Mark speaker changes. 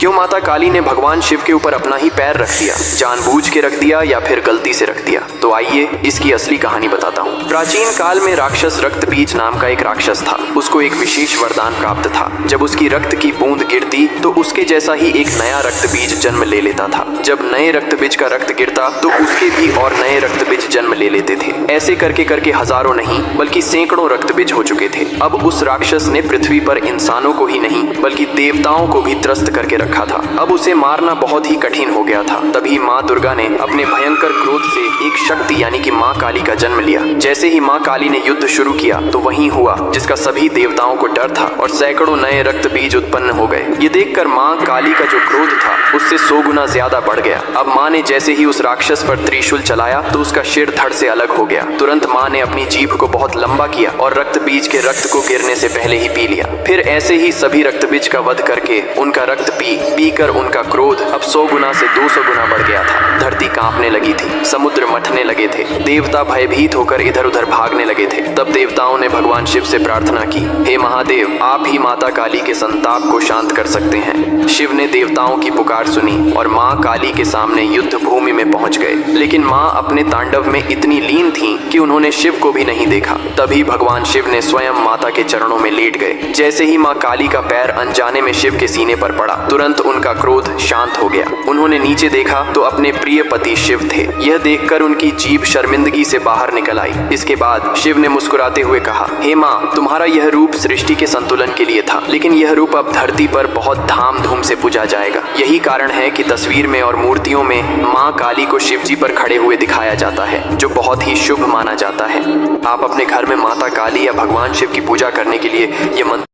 Speaker 1: क्यों माता काली ने भगवान शिव के ऊपर अपना ही पैर रख दिया? जानबूझ के रख दिया या फिर गलती से रख दिया? तो आइए इसकी असली कहानी बताता हूँ। प्राचीन काल में राक्षस रक्तबीज नाम का एक राक्षस था। उसको एक विशेष वरदान प्राप्त था। जब उसकी रक्त की बूंद गिरती तो उसके जैसा ही एक नया रक्तबीज जन्म ले लेता था। जब नए रक्तबीज का रक्त गिरता तो उसके भी और नए रक्तबीज जन्म ले लेते थे। ऐसे करके करके हजारों नहीं बल्कि सैकड़ों रक्तबीज हो चुके थे। अब उस राक्षस ने पृथ्वी पर इंसानों को ही नहीं बल्कि देवताओं को भी त्रस्त करके रखा था। अब उसे मारना बहुत ही कठिन हो गया था। तभी माँ दुर्गा ने अपने भयंकर क्रोध से एक शक्ति यानी कि माँ काली का जन्म लिया। जैसे ही माँ काली ने युद्ध शुरू किया तो वही हुआ जिसका सभी देवताओं को डर था और सैकड़ों नए रक्त बीज उत्पन्न हो गए। ये देखकर माँ काली का जो क्रोध था उससे 100 गुना ज्यादा बढ़ गया। अब माँ ने जैसे ही उस राक्षस पर त्रिशूल चलाया तो उसका सिर धड़ से अलग हो गया। तुरंत माँ ने अपनी जीभ को बहुत लंबा किया और रक्त बीज के रक्त को गिरने से पहले ही पी लिया। फिर ऐसे ही सभी रक्त बीज का वध करके उनका रक्त पी कर उनका क्रोध अब 100 गुना से 200 गुना बढ़ गया था। धरती कांपने लगी थी, समुद्र मथने लगे थे, देवता भयभीत होकर इधर उधर भागने लगे थे। तब देवताओं ने भगवान शिव से प्रार्थना की, हे महादेव, आप ही माता काली के संताप को शांत कर सकते हैं। शिव ने देवताओं की पुकार सुनी और माँ काली के सामने युद्ध भूमि में पहुंच गए। लेकिन माँ अपने तांडव में इतनी लीन थी कि उन्होंने शिव को भी नहीं देखा। तभी भगवान शिव ने स्वयं माता के चरणों में लेट गए। जैसे ही माँ काली का पैर अनजाने में शिव के सीने पर पड़ा तुरंत उनका क्रोध शांत हो गया। उन्होंने नीचे देखा तो अपने प्रिय पति शिव थे। यह देखकर उनकी जीभ शर्मिंदगी से बाहर निकल आई। इसके बाद शिव ने मुस्कुराते हुए कहा, हे माँ, तुम्हारा यह रूप सृष्टि के संतुलन के लिए था, लेकिन यह रूप अब धरती पर बहुत धाम-धूम से पूजा जाएगा। यही कारण है कि तस्वीर में और मूर्तियों में माँ काली को शिव जी पर खड़े हुए दिखाया जाता है, जो बहुत ही शुभ माना जाता है। आप अपने घर में माता काली या भगवान शिव की पूजा करने के लिए ये मंत्र